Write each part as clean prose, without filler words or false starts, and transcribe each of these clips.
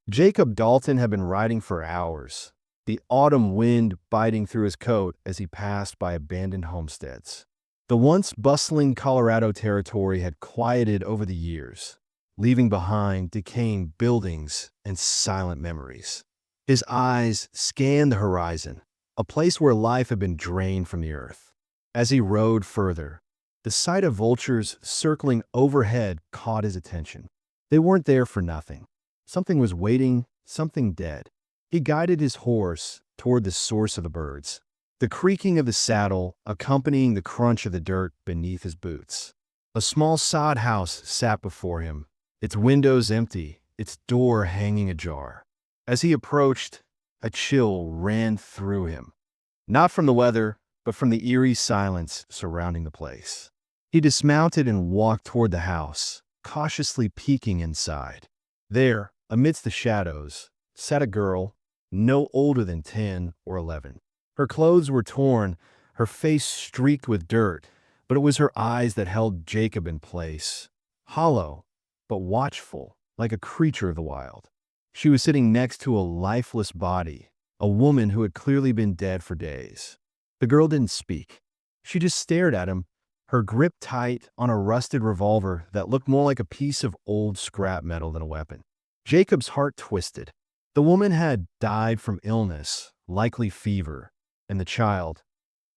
Jacob Dalton had been riding for hours, the autumn wind biting through his coat as he passed by abandoned homesteads. The once bustling Colorado territory had quieted over the years, leaving behind decaying buildings and silent memories. His eyes scanned the horizon, a place where life had been drained from the earth. As he rode further, the sight of vultures circling overhead caught his attention. They weren't there for nothing. Something was waiting, something dead. He guided his horse toward the source of the birds, the creaking of the saddle accompanying the crunch of the dirt beneath his boots. A small sod house sat before him, its windows empty, its door hanging ajar. As he approached, a chill ran through him, not from the weather, but from the eerie silence surrounding the place. He dismounted and walked toward the house, cautiously peeking inside. There, amidst the shadows, sat a girl, no older than 10 or 11. Her clothes were torn, her face streaked with dirt, but it was her eyes that held Jacob in place, hollow, but watchful, like a creature of the wild. She was sitting next to a lifeless body, a woman who had clearly been dead for days. The girl didn't speak. She just stared at him, her grip tight on a rusted revolver that looked more like a piece of old scrap metal than a weapon. Jacob's heart twisted. The woman had died from illness, likely fever, and the child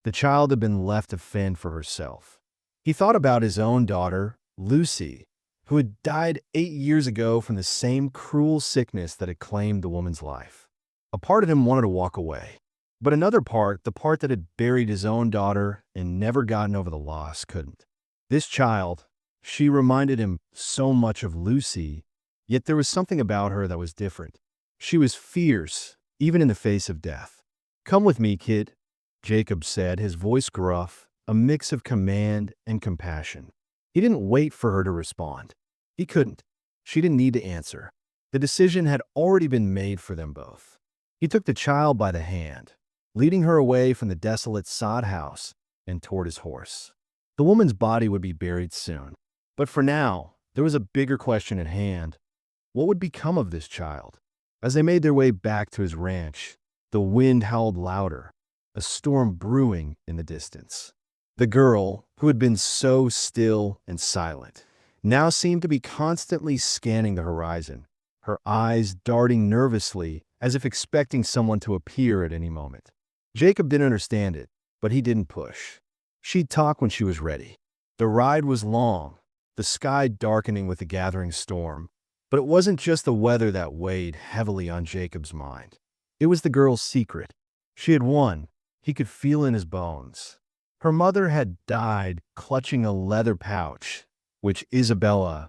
had been left to fend for herself. He thought about his own daughter, Lucy, who had died 8 years ago from the same cruel sickness that had claimed the woman's life. A part of him wanted to walk away, but another part, the part that had buried his own daughter and never gotten over the loss, couldn't. This child, she reminded him so much of Lucy, yet there was something about her that was different. She was fierce, even in the face of death. "Come with me, kid," Jacob said, his voice gruff, a mix of command and compassion. He didn't wait for her to respond. He couldn't. She didn't need to answer. The decision had already been made for them both. He took the child by the hand, leading her away from the desolate sod house and toward his horse. The woman's body would be buried soon. But for now, there was a bigger question at hand. What would become of this child? As they made their way back to his ranch, the wind howled louder, a storm brewing in the distance. The girl, who had been so still and silent, now seemed to be constantly scanning the horizon, her eyes darting nervously as if expecting someone to appear at any moment. Jacob didn't understand it, but he didn't push. She'd talk when she was ready. The ride was long, the sky darkening with the gathering storm. But it wasn't just the weather that weighed heavily on Jacob's mind. It was the girl's secret. She had won. He could feel in his bones. Her mother had died clutching a leather pouch, which Isabella,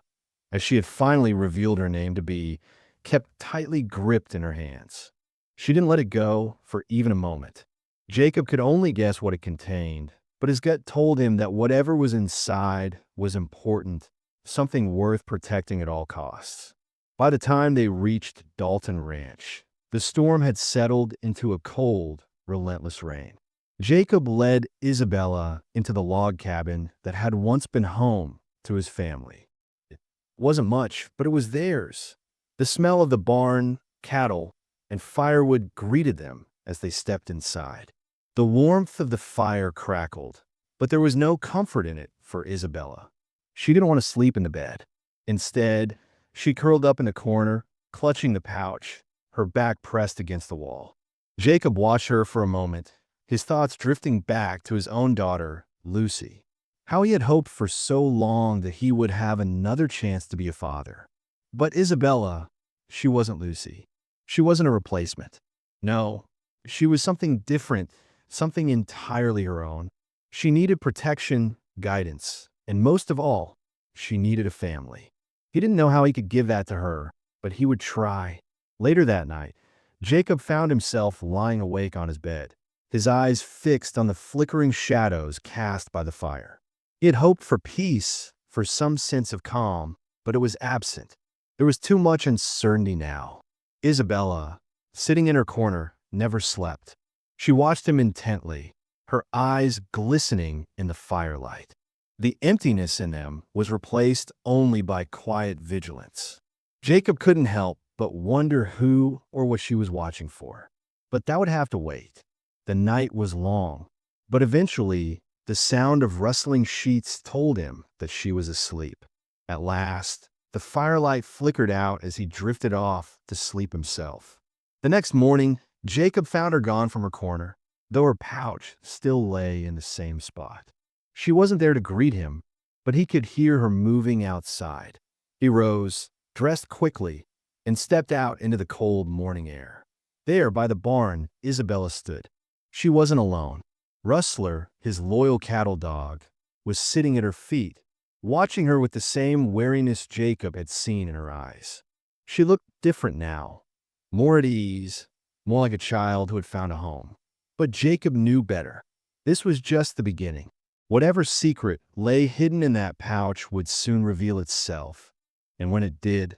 as she had finally revealed her name to be, kept tightly gripped in her hands. She didn't let it go for even a moment. Jacob could only guess what it contained, but his gut told him that whatever was inside was important, something worth protecting at all costs. By the time they reached Dalton Ranch, the storm had settled into a cold, relentless rain. Jacob led Isabella into the log cabin that had once been home to his family. It wasn't much, but it was theirs. The smell of the barn, cattle, and firewood greeted them as they stepped inside. The warmth of the fire crackled, but there was no comfort in it for Isabella. She didn't want to sleep in the bed. Instead, she curled up in a corner, clutching the pouch, her back pressed against the wall. Jacob watched her for a moment, his thoughts drifting back to his own daughter, Lucy. How he had hoped for so long that he would have another chance to be a father. But Isabella, she wasn't Lucy. She wasn't a replacement. No, she was something different, something entirely her own. She needed protection, guidance, and most of all, she needed a family. He didn't know how he could give that to her, but he would try. Later that night, Jacob found himself lying awake on his bed, his eyes fixed on the flickering shadows cast by the fire. He had hoped for peace, for some sense of calm, but it was absent. There was too much uncertainty now. Isabella, sitting in her corner, never slept. She watched him intently, her eyes glistening in the firelight. The emptiness in them was replaced only by quiet vigilance. Jacob couldn't help but wonder who or what she was watching for. But that would have to wait. The night was long, but eventually the sound of rustling sheets told him that she was asleep. At last, the firelight flickered out as he drifted off to sleep himself. The next morning, Jacob found her gone from her corner, though her pouch still lay in the same spot. She wasn't there to greet him, but he could hear her moving outside. He rose, dressed quickly, and stepped out into the cold morning air. There, by the barn, Isabella stood. She wasn't alone. Rustler, his loyal cattle dog, was sitting at her feet, watching her with the same wariness Jacob had seen in her eyes. She looked different now, more at ease, more like a child who had found a home. But Jacob knew better. This was just the beginning. Whatever secret lay hidden in that pouch would soon reveal itself, and when it did,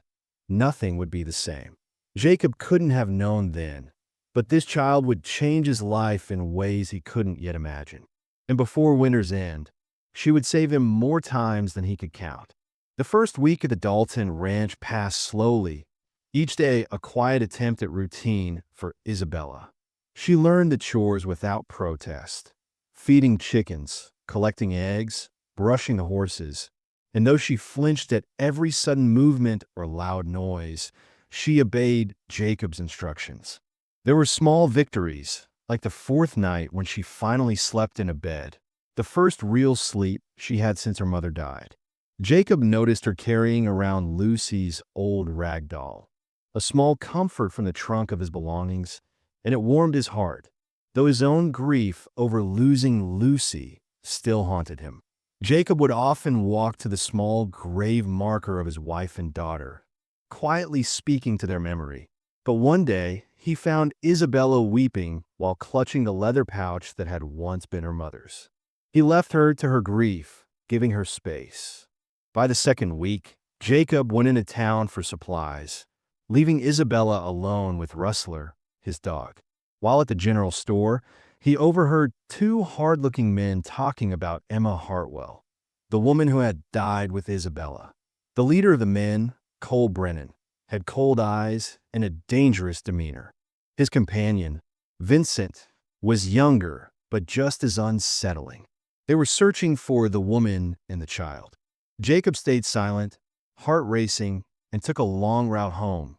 nothing would be the same. Jacob couldn't have known then, but this child would change his life in ways he couldn't yet imagine. And before winter's end, she would save him more times than he could count. The first week at the Dalton ranch passed slowly, each day a quiet attempt at routine for Isabella. She learned the chores without protest, feeding chickens, collecting eggs, brushing the horses, and though she flinched at every sudden movement or loud noise, she obeyed Jacob's instructions. There were small victories, like the fourth night when she finally slept in a bed, the first real sleep she had since her mother died. Jacob noticed her carrying around Lucy's old rag doll, a small comfort from the trunk of his belongings, and it warmed his heart, though his own grief over losing Lucy still haunted him. Jacob would often walk to the small grave marker of his wife and daughter, quietly speaking to their memory. But one day, he found Isabella weeping while clutching the leather pouch that had once been her mother's. He left her to her grief, giving her space. By the second week, Jacob went into town for supplies, leaving Isabella alone with Rustler, his dog. While at the general store, he overheard two hard-looking men talking about Emma Hartwell, the woman who had died with Isabella. The leader of the men, Cole Brennan, had cold eyes and a dangerous demeanor. His companion, Vincent, was younger but just as unsettling. They were searching for the woman and the child. Jacob stayed silent, heart racing, and took a long route home,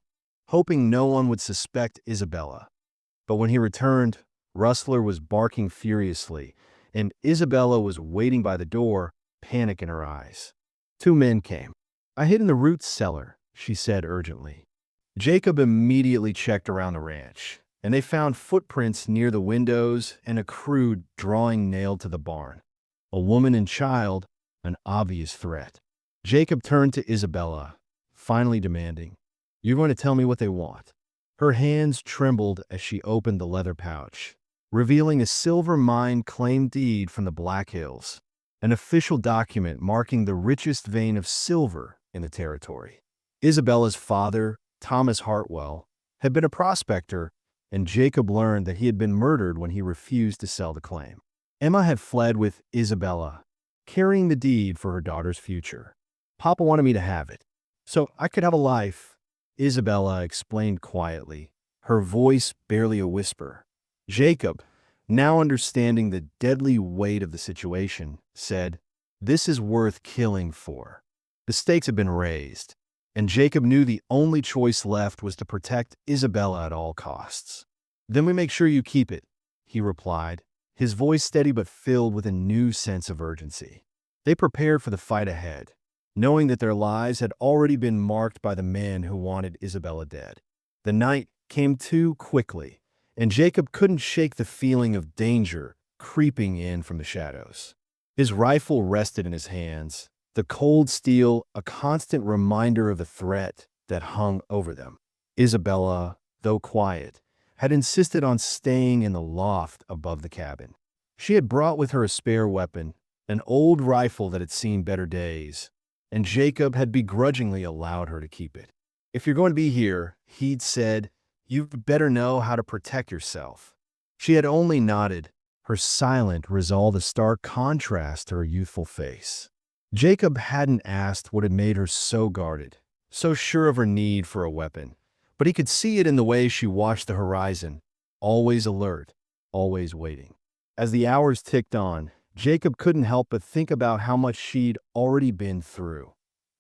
hoping no one would suspect Isabella. But when he returned, Rustler was barking furiously, and Isabella was waiting by the door, panic in her eyes. Two men came. "I hid in the root cellar," she said urgently. Jacob immediately checked around the ranch, and they found footprints near the windows and a crude drawing nailed to the barn. A woman and child, an obvious threat. Jacob turned to Isabella, finally demanding, "You're going to tell me what they want." Her hands trembled as she opened the leather pouch, revealing a silver mine claim deed from the Black Hills, an official document marking the richest vein of silver in the territory. Isabella's father, Thomas Hartwell, had been a prospector, and Jacob learned that he had been murdered when he refused to sell the claim. Emma had fled with Isabella, carrying the deed for her daughter's future. "Papa wanted me to have it, so I could have a life," Isabella explained quietly, her voice barely a whisper. Jacob, now understanding the deadly weight of the situation, said, "This is worth killing for." The stakes had been raised, and Jacob knew the only choice left was to protect Isabella at all costs. "Then we make sure you keep it," he replied, his voice steady but filled with a new sense of urgency. They prepared for the fight ahead, knowing that their lives had already been marked by the men who wanted Isabella dead. The night came too quickly, and Jacob couldn't shake the feeling of danger creeping in from the shadows. His rifle rested in his hands, the cold steel a constant reminder of the threat that hung over them. Isabella, though quiet, had insisted on staying in the loft above the cabin. She had brought with her a spare weapon, an old rifle that had seen better days, and Jacob had begrudgingly allowed her to keep it. "If you're going to be here," he'd said, "you'd better know how to protect yourself." She had only nodded, her silent resolve a stark contrast to her youthful face. Jacob hadn't asked what had made her so guarded, so sure of her need for a weapon, but he could see it in the way she watched the horizon, always alert, always waiting. As the hours ticked on, Jacob couldn't help but think about how much she'd already been through,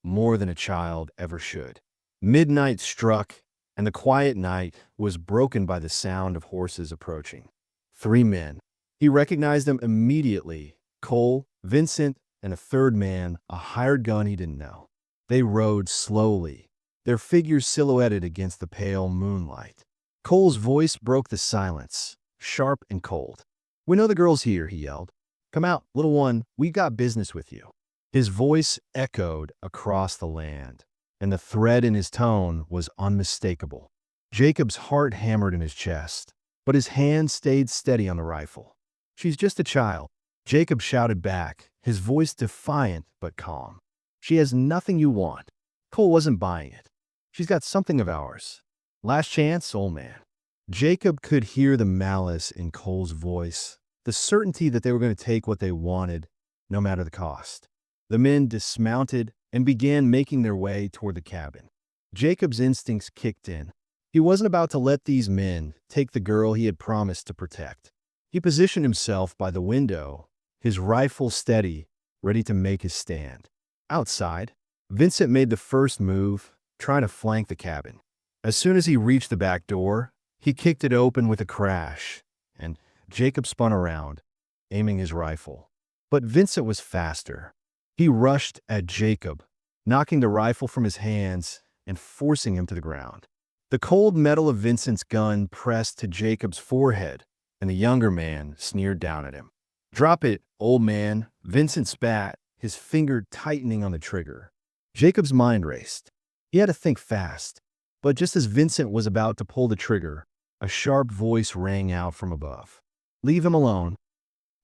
more than a child ever should. Midnight struck, and the quiet night was broken by the sound of horses approaching. 3 men. He recognized them immediately: Cole, Vincent, and a third man, a hired gun he didn't know. They rode slowly, their figures silhouetted against the pale moonlight. Cole's voice broke the silence, sharp and cold. "We know the girl's here," he yelled. "Come out, little one, we got business with you." His voice echoed across the land, and the thread in his tone was unmistakable. Jacob's heart hammered in his chest, but his hand stayed steady on the rifle. "She's just a child," Jacob shouted back, his voice defiant but calm. "She has nothing you want. Cole wasn't buying it. She's got something of ours. Last chance, old man." Jacob could hear the malice in Cole's voice, the certainty that they were going to take what they wanted, no matter the cost. The men dismounted and began making their way toward the cabin. Jacob's instincts kicked in. He wasn't about to let these men take the girl he had promised to protect. He positioned himself by the window, his rifle steady, ready to make his stand. Outside, Vincent made the first move, trying to flank the cabin. As soon as he reached the back door, he kicked it open with a crash, and Jacob spun around, aiming his rifle. But Vincent was faster. He rushed at Jacob, knocking the rifle from his hands and forcing him to the ground. The cold metal of Vincent's gun pressed to Jacob's forehead, and the younger man sneered down at him. "Drop it, old man," Vincent spat, his finger tightening on the trigger. Jacob's mind raced. He had to think fast, but just as Vincent was about to pull the trigger, a sharp voice rang out from above. "Leave him alone."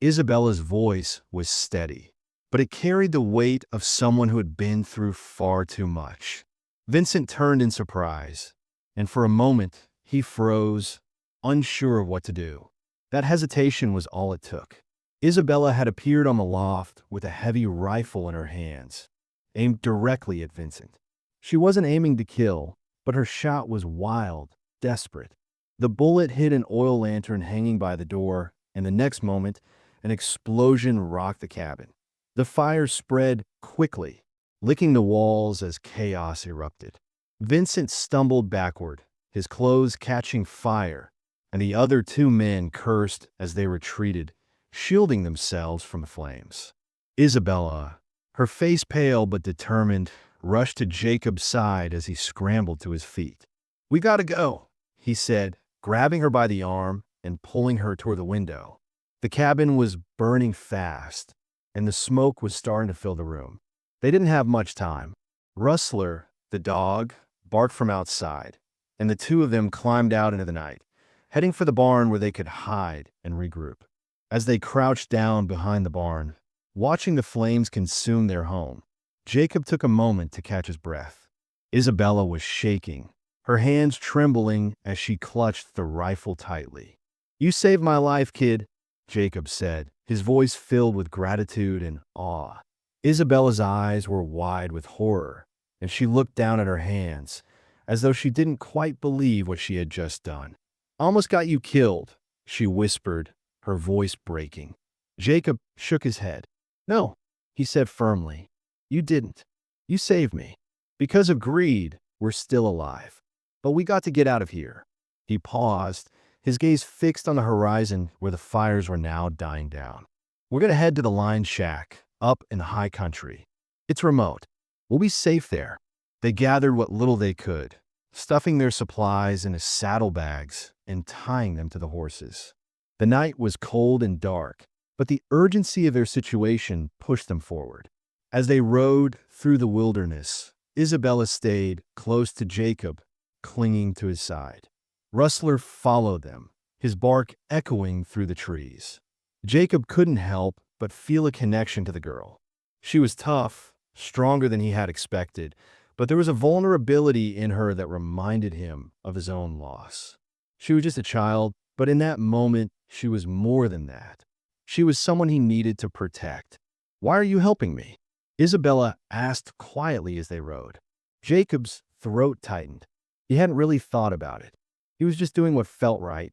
Isabella's voice was steady, but it carried the weight of someone who had been through far too much. Vincent turned in surprise, and for a moment he froze, unsure of what to do. That hesitation was all it took. Isabella had appeared on the loft with a heavy rifle in her hands, aimed directly at Vincent. She wasn't aiming to kill, but her shot was wild, desperate. The bullet hit an oil lantern hanging by the door, and the next moment, an explosion rocked the cabin. The fire spread quickly, licking the walls as chaos erupted. Vincent stumbled backward, his clothes catching fire, and the other 2 men cursed as they retreated, shielding themselves from the flames. Isabella, her face pale but determined, rushed to Jacob's side as he scrambled to his feet. "We gotta go," he said, grabbing her by the arm and pulling her toward the window. The cabin was burning fast, and the smoke was starting to fill the room. They didn't have much time. Rustler, the dog, barked from outside, and the 2 of them climbed out into the night, heading for the barn where they could hide and regroup. As they crouched down behind the barn, watching the flames consume their home, Jacob took a moment to catch his breath. Isabella was shaking, her hands trembling as she clutched the rifle tightly. "You saved my life, kid," Jacob said, his voice filled with gratitude and awe. Isabella's eyes were wide with horror, and she looked down at her hands, as though she didn't quite believe what she had just done. "Almost got you killed," she whispered, her voice breaking. Jacob shook his head. "No," he said firmly. "You didn't. You saved me. Because of greed, we're still alive. But we got to get out of here." He paused, his gaze fixed on the horizon where the fires were now dying down. "We're going to head to the line shack, up in the high country. It's remote. We'll be safe there." They gathered what little they could, stuffing their supplies into saddlebags and tying them to the horses. The night was cold and dark, but the urgency of their situation pushed them forward. As they rode through the wilderness, Isabella stayed close to Jacob, clinging to his side. Rustler followed them, his bark echoing through the trees. Jacob couldn't help but feel a connection to the girl. She was tough, stronger than he had expected, but there was a vulnerability in her that reminded him of his own loss. She was just a child, but in that moment, she was more than that. She was someone he needed to protect. "Why are you helping me?" Isabella asked quietly as they rode. Jacob's throat tightened. He hadn't really thought about it. He was just doing what felt right,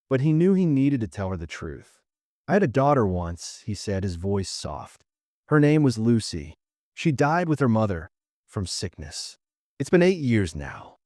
but he knew he needed to tell her the truth. "I had a daughter once," he said, his voice soft. "Her name was Lucy. She died with her mother from sickness. It's been 8 years now."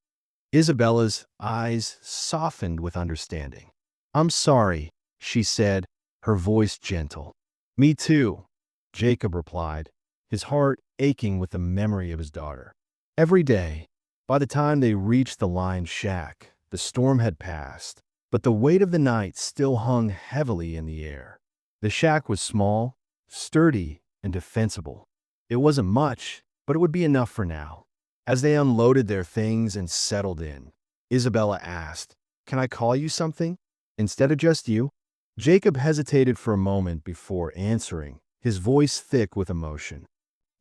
Isabella's eyes softened with understanding. "I'm sorry," she said, her voice gentle. "Me too," Jacob replied, his heart aching with the memory of his daughter. Every day, by the time they reached the lined shack, the storm had passed, but the weight of the night still hung heavily in the air. The shack was small, sturdy, and defensible. It wasn't much, but it would be enough for now. As they unloaded their things and settled in, Isabella asked, "Can I call you something instead of just you?" Jacob hesitated for a moment before answering, his voice thick with emotion.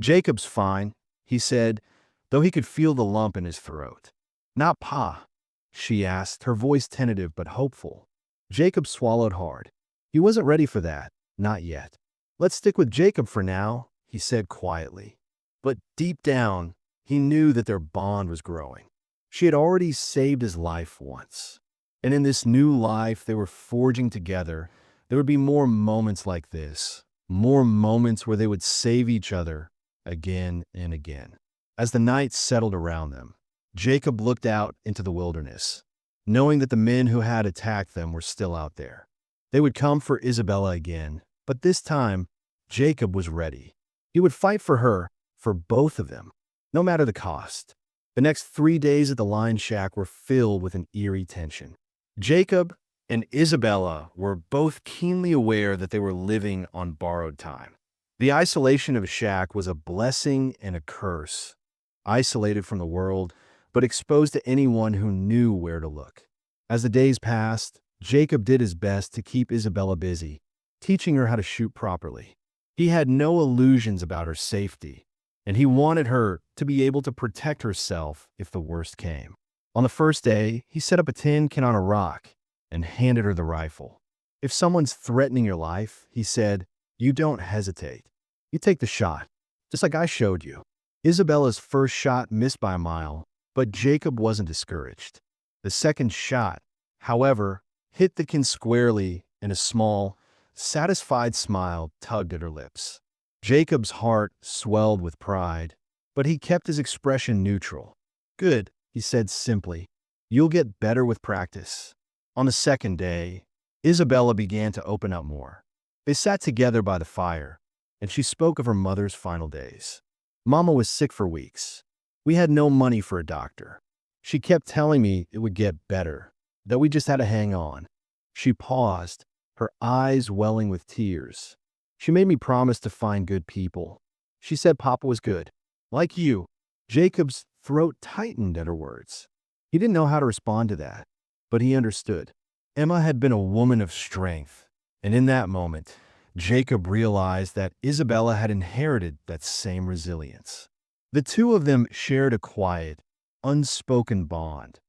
"Jacob's fine," he said, though he could feel the lump in his throat. "Not Pa?" she asked, her voice tentative but hopeful. Jacob swallowed hard. He wasn't ready for that, not yet. "Let's stick with Jacob for now," he said quietly. But deep down, he knew that their bond was growing. She had already saved his life once. And in this new life they were forging together, there would be more moments like this, more moments where they would save each other again and again. As the night settled around them, Jacob looked out into the wilderness, knowing that the men who had attacked them were still out there. They would come for Isabella again, but this time, Jacob was ready. He would fight for her, for both of them, no matter the cost. The next 3 days at the Lion Shack were filled with an eerie tension. Jacob and Isabella were both keenly aware that they were living on borrowed time. The isolation of a shack was a blessing and a curse. Isolated from the world, but exposed to anyone who knew where to look. As the days passed, Jacob did his best to keep Isabella busy, teaching her how to shoot properly. He had no illusions about her safety, and he wanted her to be able to protect herself if the worst came. On the first day, he set up a tin can on a rock and handed her the rifle. "If someone's threatening your life," he said, "you don't hesitate. You take the shot, just like I showed you." Isabella's first shot missed by a mile, but Jacob wasn't discouraged. The second shot, however, hit the can squarely, and a small, satisfied smile tugged at her lips. Jacob's heart swelled with pride, but he kept his expression neutral. "Good," he said simply. "You'll get better with practice." On the second day, Isabella began to open up more. They sat together by the fire, and she spoke of her mother's final days. "Mama was sick for weeks. We had no money for a doctor. She kept telling me it would get better, that we just had to hang on." She paused, her eyes welling with tears. "She made me promise to find good people. She said Papa was good. Like you." Jacob's throat tightened at her words. He didn't know how to respond to that, but he understood. Emma had been a woman of strength, and in that moment, Jacob realized that Isabella had inherited that same resilience. The two of them shared a quiet, unspoken bond,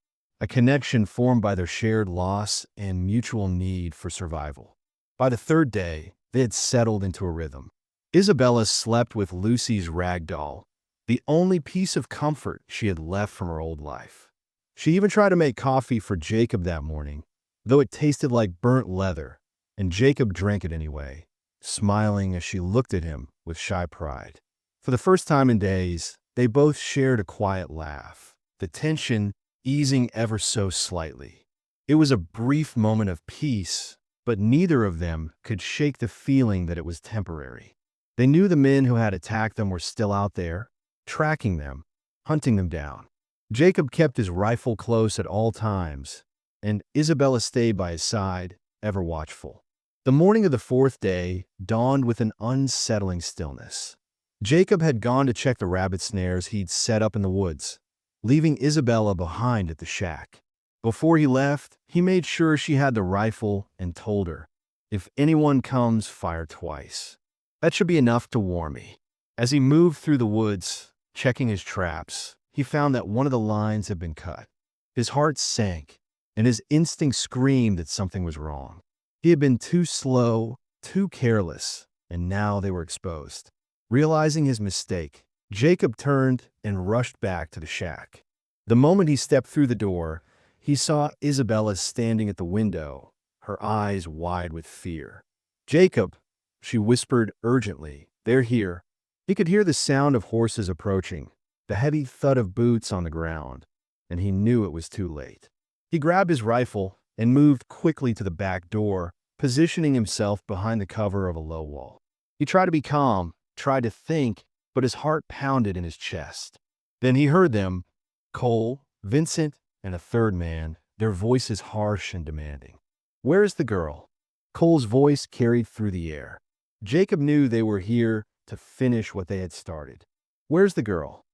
a connection formed by their shared loss and mutual need for survival. By the third day, they had settled into a rhythm. Isabella slept with Lucy's rag doll, the only piece of comfort she had left from her old life. She even tried to make coffee for Jacob that morning, though it tasted like burnt leather, and Jacob drank it anyway, smiling as she looked at him with shy pride. For the first time in days, they both shared a quiet laugh, the tension easing ever so slightly. It was a brief moment of peace, but neither of them could shake the feeling that it was temporary. They knew the men who had attacked them were still out there, tracking them, hunting them down. Jacob kept his rifle close at all times, and Isabella stayed by his side, ever watchful. The morning of the fourth day dawned with an unsettling stillness. Jacob had gone to check the rabbit snares he'd set up in the woods, leaving Isabella behind at the shack. Before he left, he made sure she had the rifle and told her, "If anyone comes, fire twice. That should be enough to warn me." As he moved through the woods, checking his traps, he found that one of the lines had been cut. His heart sank, and his instinct screamed that something was wrong. He had been too slow, too careless, and now they were exposed. Realizing his mistake, Jacob turned and rushed back to the shack. The moment he stepped through the door, he saw Isabella standing at the window, her eyes wide with fear. "Jacob," she whispered urgently, "they're here." He could hear the sound of horses approaching, the heavy thud of boots on the ground, and he knew it was too late. He grabbed his rifle and moved quickly to the back door, positioning himself behind the cover of a low wall. He tried to be calm, tried to think, but his heart pounded in his chest. Then he heard them, Cole, Vincent, and a third man, their voices harsh and demanding. "Where is the girl?" Cole's voice carried through the air. Jacob knew they were here to finish what they had started. "Where's the girl?"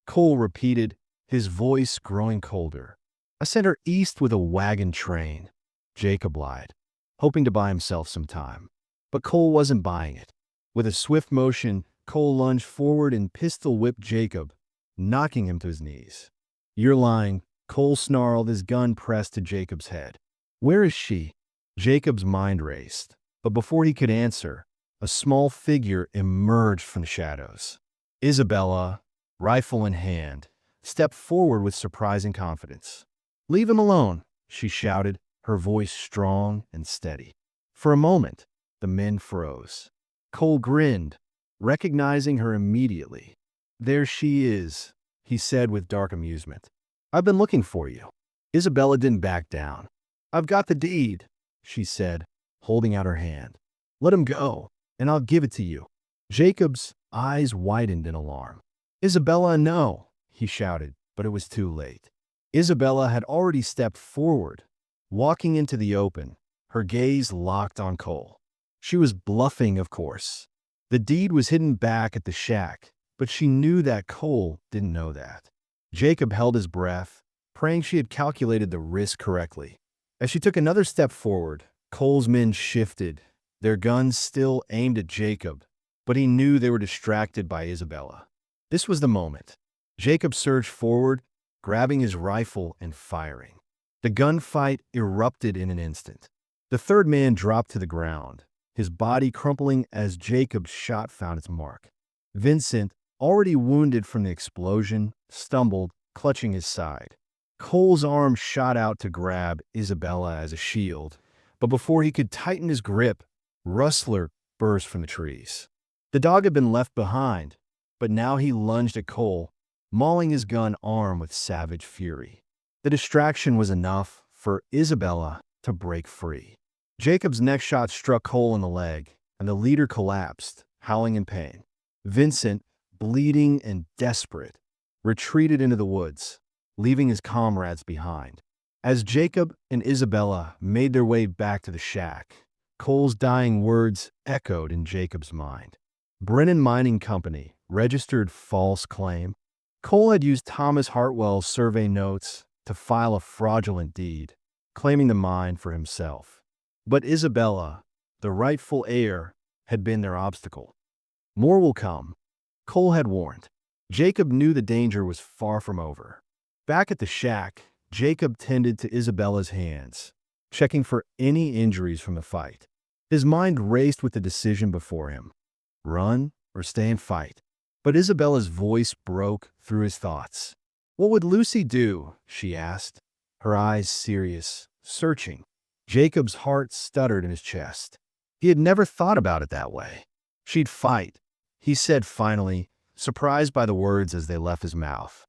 Cole repeated, his voice growing colder. "I sent her east with a wagon train," Jacob lied, hoping to buy himself some time. But Cole wasn't buying it. With a swift motion, Cole lunged forward and pistol-whipped Jacob, knocking him to his knees. "You're lying," Cole snarled, his gun pressed to Jacob's head. "Where is she?" Jacob's mind raced, but before he could answer, a small figure emerged from the shadows. Isabella, rifle in hand, stepped forward with surprising confidence. "Leave him alone," she shouted, her voice strong and steady. For a moment, the men froze. Cole grinned, recognizing her immediately. "There she is," he said with dark amusement. "I've been looking for you." Isabella didn't back down. "I've got the deed," she said, holding out her hand. "Let him go, and I'll give it to you." Jacob's eyes widened in alarm. "Isabella, no," he shouted, but it was too late. Isabella had already stepped forward, walking into the open, her gaze locked on Cole. She was bluffing, of course. The deed was hidden back at the shack, but she knew that Cole didn't know that. Jacob held his breath, praying she had calculated the risk correctly. As she took another step forward, Cole's men shifted, their guns still aimed at Jacob, but he knew they were distracted by Isabella. This was the moment. Jacob surged forward, grabbing his rifle and firing. The gunfight erupted in an instant. The third man dropped to the ground, his body crumpling as Jacob's shot found its mark. Vincent, already wounded from the explosion, stumbled, clutching his side. Cole's arm shot out to grab Isabella as a shield, but before he could tighten his grip, Rustler burst from the trees. The dog had been left behind, but now he lunged at Cole, mauling his gun arm with savage fury. The distraction was enough for Isabella to break free. Jacob's next shot struck Cole in the leg, and the leader collapsed, howling in pain. Vincent, bleeding and desperate, retreated into the woods, leaving his comrades behind. As Jacob and Isabella made their way back to the shack, Cole's dying words echoed in Jacob's mind. Brennan Mining Company registered false claim. Cole had used Thomas Hartwell's survey notes to file a fraudulent deed, claiming the mine for himself. But Isabella, the rightful heir, had been their obstacle. More will come, Cole had warned. Jacob knew the danger was far from over. Back at the shack, Jacob tended to Isabella's hands, checking for any injuries from the fight. His mind raced with the decision before him: run or stay and fight. But Isabella's voice broke through his thoughts. "What would Lucy do?" she asked, her eyes serious, searching. Jacob's heart stuttered in his chest. He had never thought about it that way. "She'd fight," he said finally, surprised by the words as they left his mouth.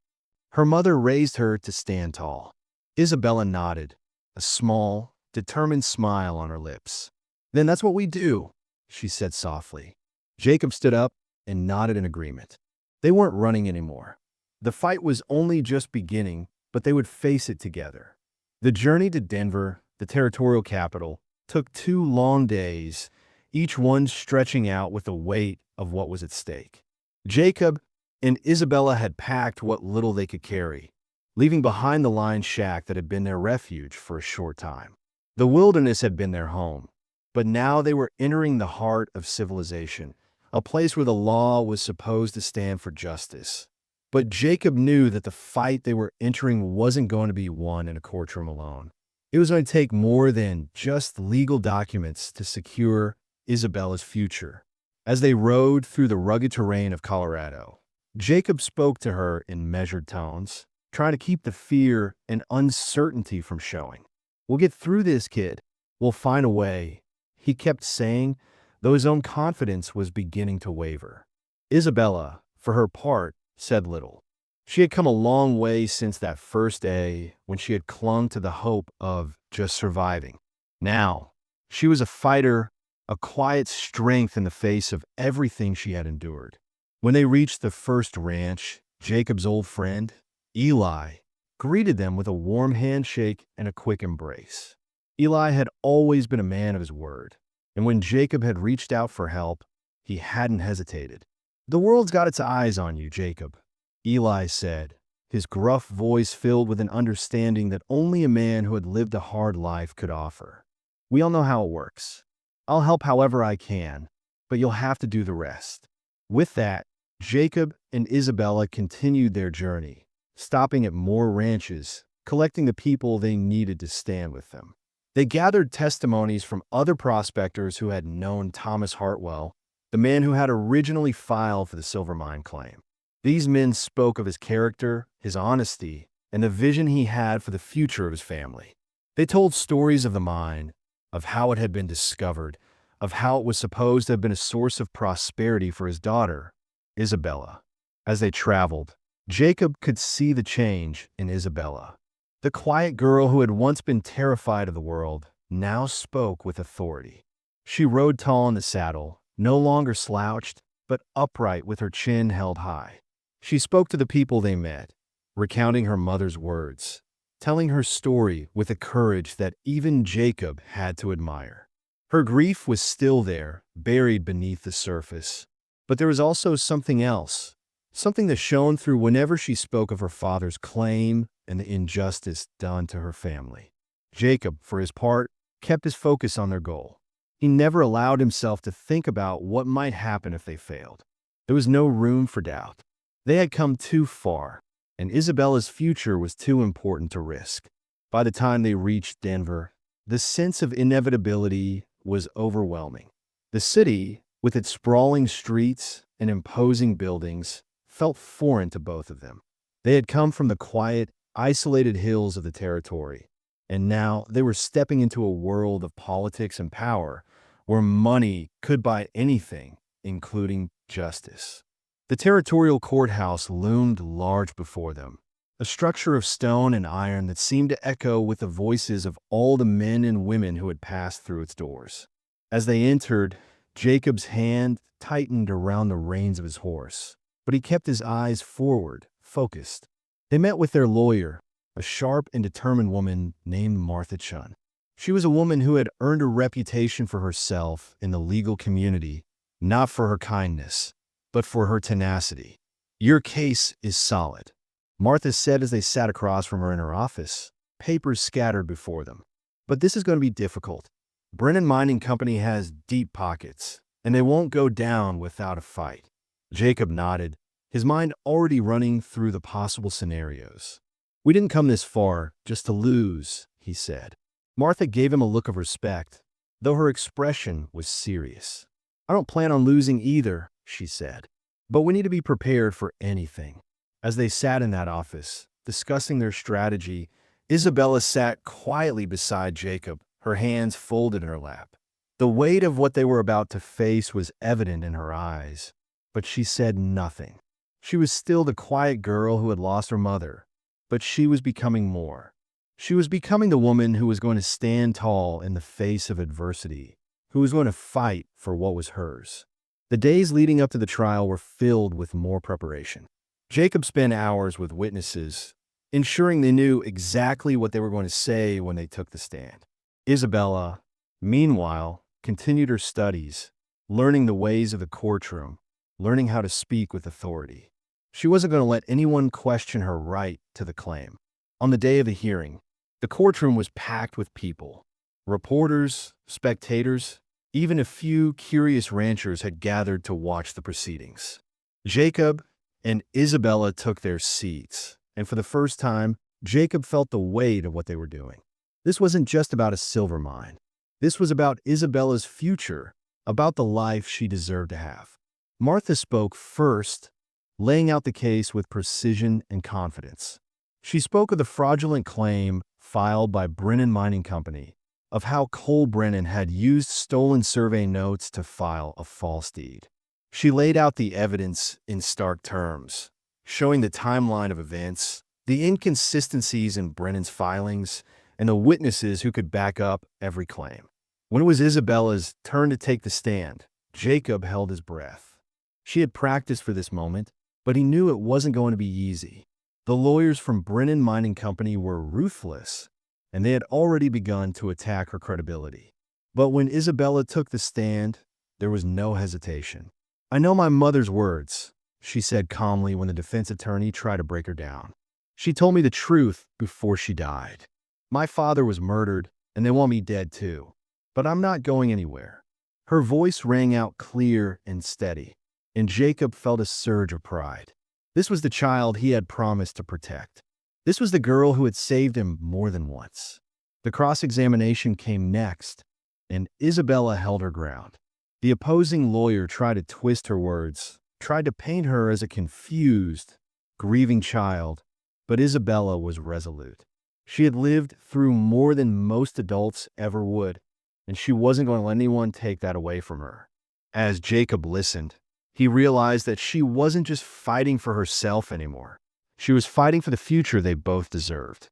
Her mother raised her to stand tall. Isabella nodded, a small, determined smile on her lips. "Then that's what we do," she said softly. Jacob stood up and nodded in agreement. They weren't running anymore. The fight was only just beginning, but they would face it together. The journey to Denver, the territorial capital, took 2 long days, each one stretching out with the weight of what was at stake. Jacob and Isabella had packed what little they could carry, leaving behind the lion's shack that had been their refuge for a short time. The wilderness had been their home, but now they were entering the heart of civilization, a place where the law was supposed to stand for justice. But Jacob knew that the fight they were entering wasn't going to be won in a courtroom alone. It was going to take more than just legal documents to secure Isabella's future. As they rode through the rugged terrain of Colorado, Jacob spoke to her in measured tones, trying to keep the fear and uncertainty from showing. "We'll get through this, kid. We'll find a way," he kept saying, though his own confidence was beginning to waver. Isabella, for her part, said little. She had come a long way since that first day when she had clung to the hope of just surviving. Now, she was a fighter, a quiet strength in the face of everything she had endured. When they reached the first ranch, Jacob's old friend, Eli, greeted them with a warm handshake and a quick embrace. Eli had always been a man of his word, and when Jacob had reached out for help, he hadn't hesitated. "The world's got its eyes on you, Jacob," Eli said, his gruff voice filled with an understanding that only a man who had lived a hard life could offer. "We all know how it works. I'll help however I can, but you'll have to do the rest." With that, Jacob and Isabella continued their journey, stopping at more ranches, collecting the people they needed to stand with them. They gathered testimonies from other prospectors who had known Thomas Hartwell, the man who had originally filed for the silver mine claim. These men spoke of his character, his honesty, and the vision he had for the future of his family. They told stories of the mine, of how it had been discovered, of how it was supposed to have been a source of prosperity for his daughter, Isabella. As they traveled, Jacob could see the change in Isabella. The quiet girl who had once been terrified of the world now spoke with authority. She rode tall in the saddle, no longer slouched, but upright with her chin held high. She spoke to the people they met, recounting her mother's words, telling her story with a courage that even Jacob had to admire. Her grief was still there, buried beneath the surface. But there was also something else, something that shone through whenever she spoke of her father's claim and the injustice done to her family. Jacob, for his part, kept his focus on their goal. He never allowed himself to think about what might happen if they failed. There was no room for doubt. They had come too far, and Isabella's future was too important to risk. By the time they reached Denver, the sense of inevitability was overwhelming. The city, with its sprawling streets and imposing buildings, felt foreign to both of them. They had come from the quiet, isolated hills of the territory, and now they were stepping into a world of politics and power where money could buy anything, including justice. The territorial courthouse loomed large before them, a structure of stone and iron that seemed to echo with the voices of all the men and women who had passed through its doors. As they entered, Jacob's hand tightened around the reins of his horse, but he kept his eyes forward, focused. They met with their lawyer, a sharp and determined woman named Martha Chun. She was a woman who had earned a reputation for herself in the legal community, not for her kindness, but for her tenacity. "Your case is solid," Martha said as they sat across from her in her office, papers scattered before them. "But this is going to be difficult. Brennan Mining Company has deep pockets, and they won't go down without a fight." Jacob nodded, his mind already running through the possible scenarios. "We didn't come this far just to lose," he said. Martha gave him a look of respect, though her expression was serious. "I don't plan on losing either," she said. "But we need to be prepared for anything." As they sat in that office, discussing their strategy, Isabella sat quietly beside Jacob, her hands folded in her lap. The weight of what they were about to face was evident in her eyes, but she said nothing. She was still the quiet girl who had lost her mother, but she was becoming more. She was becoming the woman who was going to stand tall in the face of adversity, who was going to fight for what was hers. The days leading up to the trial were filled with more preparation. Jacob spent hours with witnesses, ensuring they knew exactly what they were going to say when they took the stand. Isabella, meanwhile, continued her studies, learning the ways of the courtroom, learning how to speak with authority. She wasn't going to let anyone question her right to the claim. On the day of the hearing, the courtroom was packed with people. Reporters, spectators, even a few curious ranchers had gathered to watch the proceedings. Jacob and Isabella took their seats, and for the first time, Jacob felt the weight of what they were doing. This wasn't just about a silver mine. This was about Isabella's future, about the life she deserved to have. Martha spoke first, laying out the case with precision and confidence. She spoke of the fraudulent claim filed by Brennan Mining Company, of how Cole Brennan had used stolen survey notes to file a false deed. She laid out the evidence in stark terms, showing the timeline of events, the inconsistencies in Brennan's filings, and the witnesses who could back up every claim. When it was Isabella's turn to take the stand, Jacob held his breath. She had practiced for this moment, but he knew it wasn't going to be easy. The lawyers from Brennan Mining Company were ruthless, and they had already begun to attack her credibility. But when Isabella took the stand, there was no hesitation. "I know my mother's words," she said calmly when the defense attorney tried to break her down. "She told me the truth before she died. My father was murdered, and they want me dead too. But I'm not going anywhere." Her voice rang out clear and steady, and Jacob felt a surge of pride. This was the child he had promised to protect. This was the girl who had saved him more than once. The cross-examination came next, and Isabella held her ground. The opposing lawyer tried to twist her words, tried to paint her as a confused, grieving child, but Isabella was resolute. She had lived through more than most adults ever would, and she wasn't going to let anyone take that away from her. As Jacob listened, he realized that she wasn't just fighting for herself anymore. She was fighting for the future they both deserved.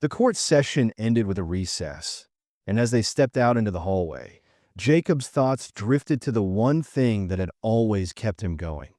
The court session ended with a recess, and as they stepped out into the hallway, Jacob's thoughts drifted to the one thing that had always kept him going: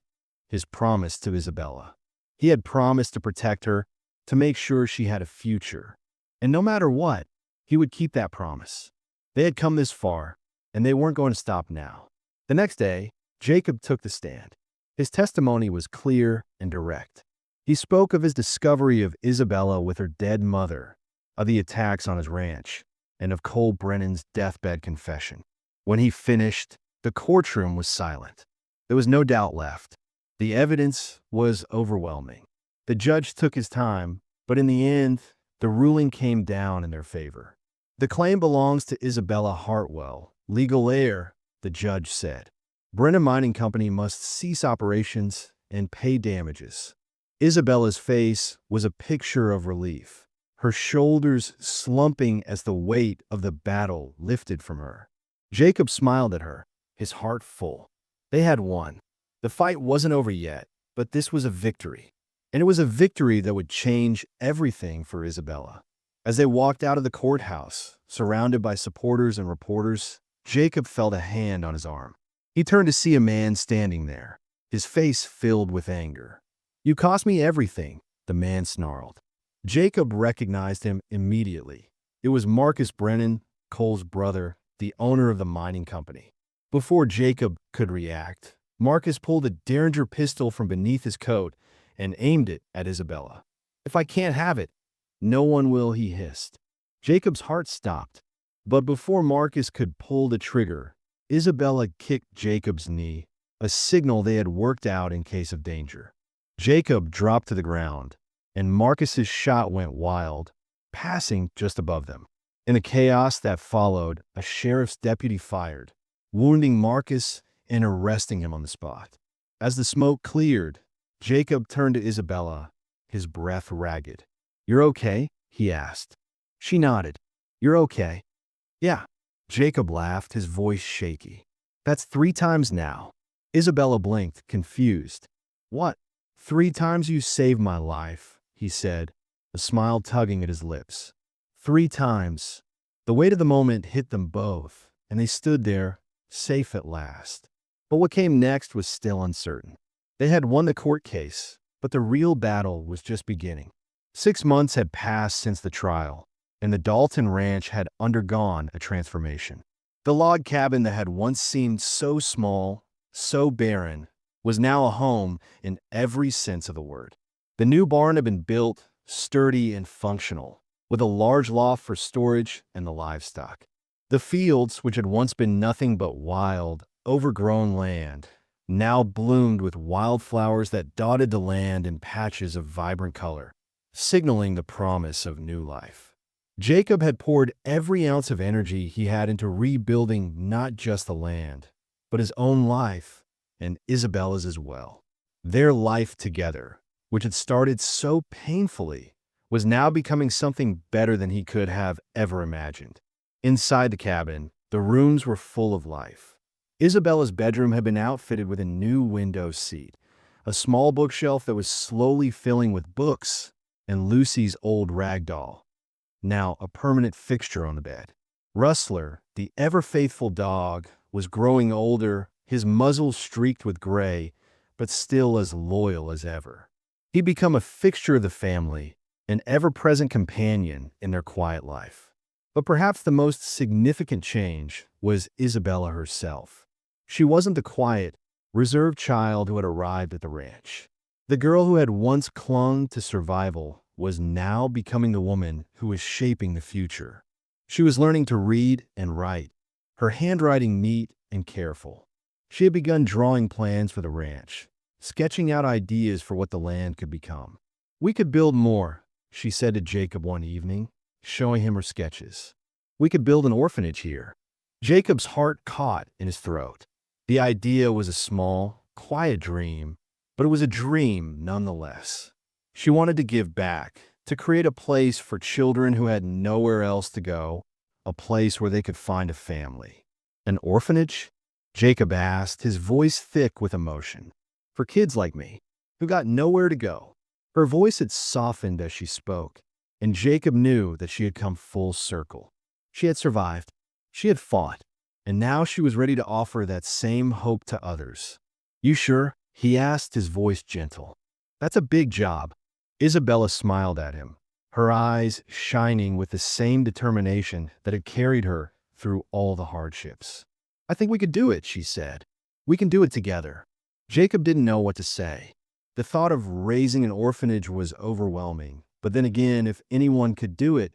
his promise to Isabella. He had promised to protect her, to make sure she had a future. And no matter what, he would keep that promise. They had come this far, and they weren't going to stop now. The next day, Jacob took the stand. His testimony was clear and direct. He spoke of his discovery of Isabella with her dead mother, of the attacks on his ranch, and of Cole Brennan's deathbed confession. When he finished, the courtroom was silent. There was no doubt left. The evidence was overwhelming. The judge took his time, but in the end, the ruling came down in their favor. "The claim belongs to Isabella Hartwell, legal heir," the judge said. "Brennan Mining Company must cease operations and pay damages." Isabella's face was a picture of relief, her shoulders slumping as the weight of the battle lifted from her. Jacob smiled at her, his heart full. They had won. The fight wasn't over yet, but this was a victory. And it was a victory that would change everything for Isabella. As they walked out of the courthouse, surrounded by supporters and reporters, Jacob felt a hand on his arm. He turned to see a man standing there, his face filled with anger. "You cost me everything," the man snarled. Jacob recognized him immediately. It was Marcus Brennan, Cole's brother, the owner of the mining company. Before Jacob could react, Marcus pulled a Derringer pistol from beneath his coat and aimed it at Isabella. "If I can't have it, no one will," he hissed. Jacob's heart stopped, but before Marcus could pull the trigger, Isabella kicked Jacob's knee, a signal they had worked out in case of danger. Jacob dropped to the ground, and Marcus's shot went wild, passing just above them. In the chaos that followed, a sheriff's deputy fired, wounding Marcus and arresting him on the spot. As the smoke cleared, Jacob turned to Isabella, his breath ragged. "You're okay?" he asked. She nodded. "You're okay?" "Yeah." Jacob laughed, his voice shaky. "That's 3 times now." Isabella blinked, confused. "What?" "3 times you saved my life," he said, a smile tugging at his lips. 3 times. The weight of the moment hit them both, and they stood there, safe at last. But what came next was still uncertain. They had won the court case, but the real battle was just beginning. 6 months had passed since the trial, and the Dalton Ranch had undergone a transformation. The log cabin that had once seemed so small, so barren, was now a home in every sense of the word. The new barn had been built, sturdy and functional, with a large loft for storage and the livestock. The fields, which had once been nothing but wild, overgrown land, now bloomed with wildflowers that dotted the land in patches of vibrant color, signaling the promise of new life. Jacob had poured every ounce of energy he had into rebuilding not just the land, but his own life and Isabella's as well. Their life together, which had started so painfully, was now becoming something better than he could have ever imagined. Inside the cabin, the rooms were full of life. Isabella's bedroom had been outfitted with a new window seat, a small bookshelf that was slowly filling with books, and Lucy's old rag doll, now a permanent fixture on the bed. Rustler, the ever-faithful dog, was growing older, his muzzle streaked with gray, but still as loyal as ever. He'd become a fixture of the family, an ever-present companion in their quiet life. But perhaps the most significant change was Isabella herself. She wasn't the quiet, reserved child who had arrived at the ranch. The girl who had once clung to survival was now becoming the woman who was shaping the future. She was learning to read and write, her handwriting neat and careful. She had begun drawing plans for the ranch, sketching out ideas for what the land could become. "We could build more," she said to Jacob one evening, showing him her sketches. "We could build an orphanage here." Jacob's heart caught in his throat. The idea was a small, quiet dream, but it was a dream nonetheless. She wanted to give back, to create a place for children who had nowhere else to go, a place where they could find a family. "An orphanage?" Jacob asked, his voice thick with emotion. "For kids like me, who got nowhere to go." Her voice had softened as she spoke, and Jacob knew that she had come full circle. She had survived, she had fought, and now she was ready to offer that same hope to others. "You sure?" he asked, his voice gentle. "That's a big job." Isabella smiled at him, her eyes shining with the same determination that had carried her through all the hardships. "I think we could do it," she said. "We can do it together." Jacob didn't know what to say. The thought of raising an orphanage was overwhelming, but then again, if anyone could do it,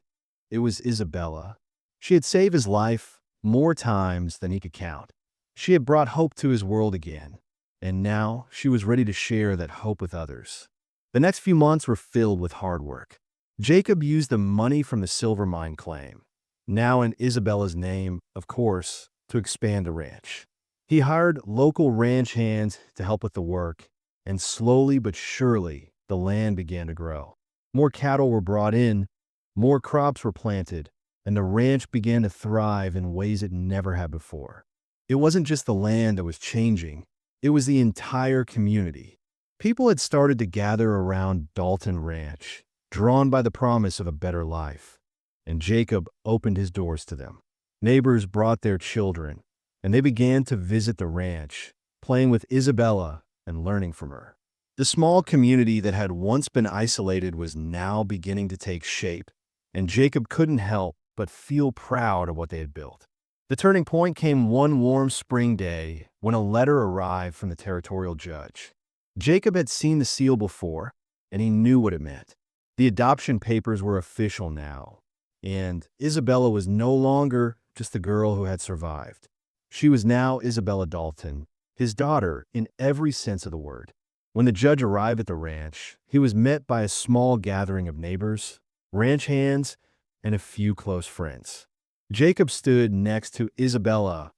it was Isabella. She had saved his life more times than he could count. She had brought hope to his world again, and now she was ready to share that hope with others. The next few months were filled with hard work. Jacob used the money from the silver mine claim, now in Isabella's name, of course, to expand the ranch. He hired local ranch hands to help with the work, and slowly but surely, the land began to grow. More cattle were brought in, more crops were planted, and the ranch began to thrive in ways it never had before. It wasn't just the land that was changing, it was the entire community. People had started to gather around Dalton Ranch, drawn by the promise of a better life, and Jacob opened his doors to them. Neighbors brought their children, and they began to visit the ranch, playing with Isabella and learning from her. The small community that had once been isolated was now beginning to take shape, and Jacob couldn't help but feel proud of what they had built. The turning point came one warm spring day when a letter arrived from the territorial judge. Jacob had seen the seal before, and he knew what it meant. The adoption papers were official now, and Isabella was no longer just the girl who had survived. She was now Isabella Dalton, his daughter in every sense of the word. When the judge arrived at the ranch, he was met by a small gathering of neighbors, ranch hands, and a few close friends. Jacob stood next to Isabella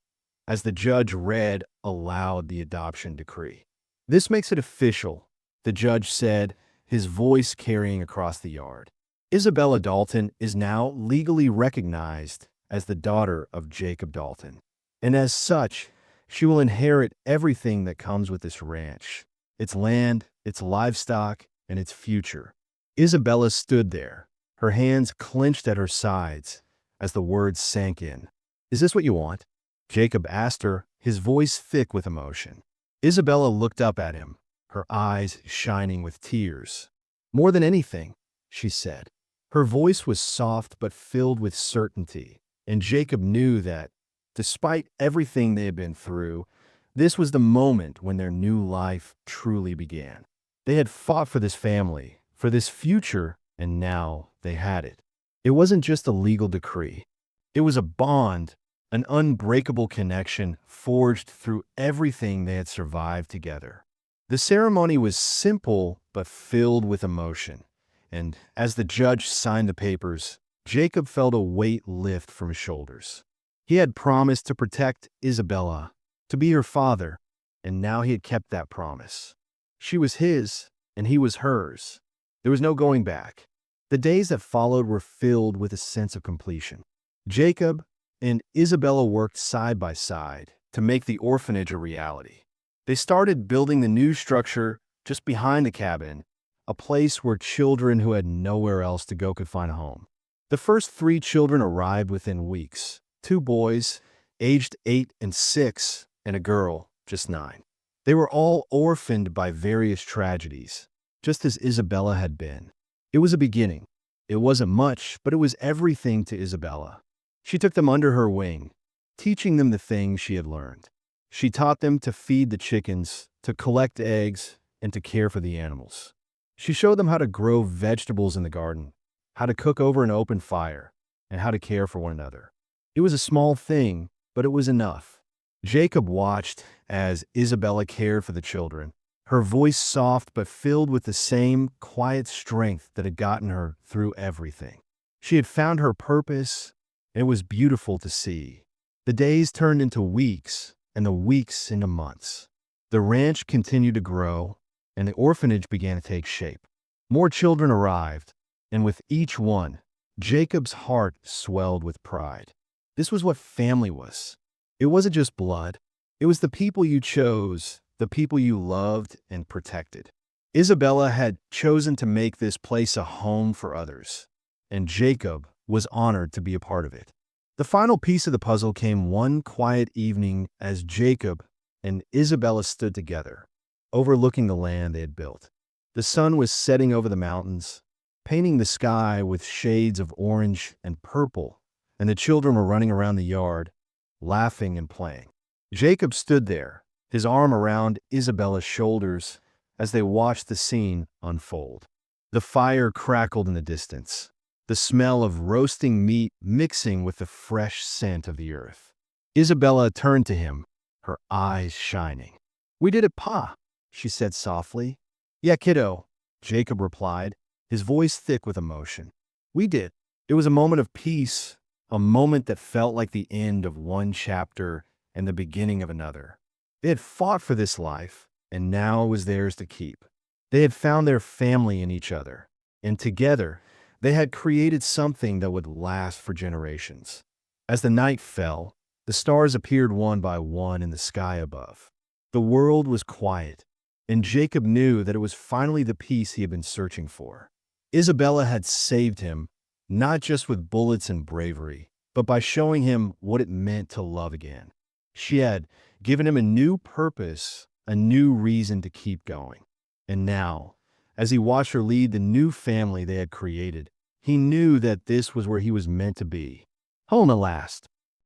as the judge read aloud the adoption decree. "This makes it official," the judge said, his voice carrying across the yard. "Isabella Dalton is now legally recognized as the daughter of Jacob Dalton, and as such, she will inherit everything that comes with this ranch, its land, its livestock, and its future." Isabella stood there, her hands clenched at her sides as the words sank in. "Is this what you want?" Jacob asked her, his voice thick with emotion. Isabella looked up at him, her eyes shining with tears. "More than anything," she said. Her voice was soft but filled with certainty, and Jacob knew that, despite everything they had been through, this was the moment when their new life truly began. They had fought for this family, for this future, and now they had it. It wasn't just a legal decree. It was a bond, an unbreakable connection forged through everything they had survived together. The ceremony was simple but filled with emotion, and as the judge signed the papers, Jacob felt a weight lift from his shoulders. He had promised to protect Isabella, to be her father, and now he had kept that promise. She was his, and he was hers. There was no going back. The days that followed were filled with a sense of completion. Jacob and Isabella worked side by side to make the orphanage a reality. They started building the new structure just behind the cabin, a place where children who had nowhere else to go could find a home. The first 3 children arrived within weeks: 2 boys, aged 8 and 6, and a girl, just 9. They were all orphaned by various tragedies, just as Isabella had been. It was a beginning. It wasn't much, but it was everything to Isabella. She took them under her wing, teaching them the things she had learned. She taught them to feed the chickens, to collect eggs, and to care for the animals. She showed them how to grow vegetables in the garden, how to cook over an open fire, and how to care for one another. It was a small thing, but it was enough. Jacob watched as Isabella cared for the children, her voice soft but filled with the same quiet strength that had gotten her through everything. She had found her purpose, and it was beautiful to see. The days turned into weeks, and the weeks into months. The ranch continued to grow, and the orphanage began to take shape. More children arrived, and with each one, Jacob's heart swelled with pride. This was what family was. It wasn't just blood. It was the people you chose, the people you loved and protected. Isabella had chosen to make this place a home for others, and Jacob was honored to be a part of it. The final piece of the puzzle came one quiet evening as Jacob and Isabella stood together, overlooking the land they had built. The sun was setting over the mountains, painting the sky with shades of orange and purple, and the children were running around the yard, laughing and playing. Jacob stood there, his arm around Isabella's shoulders as they watched the scene unfold. The fire crackled in the distance, the smell of roasting meat mixing with the fresh scent of the earth. Isabella turned to him, her eyes shining. "We did it, Pa," she said softly. "Yeah, kiddo," Jacob replied, his voice thick with emotion. "We did." It was a moment of peace, a moment that felt like the end of one chapter and the beginning of another. They had fought for this life, and now it was theirs to keep. They had found their family in each other, and together, they had created something that would last for generations. As the night fell, the stars appeared one by one in the sky above. The world was quiet, and Jacob knew that it was finally the peace he had been searching for. Isabella had saved him, not just with bullets and bravery, but by showing him what it meant to love again. She had given him a new purpose, a new reason to keep going. And now, as he watched her lead the new family they had created, he knew that this was where he was meant to be. Home at last.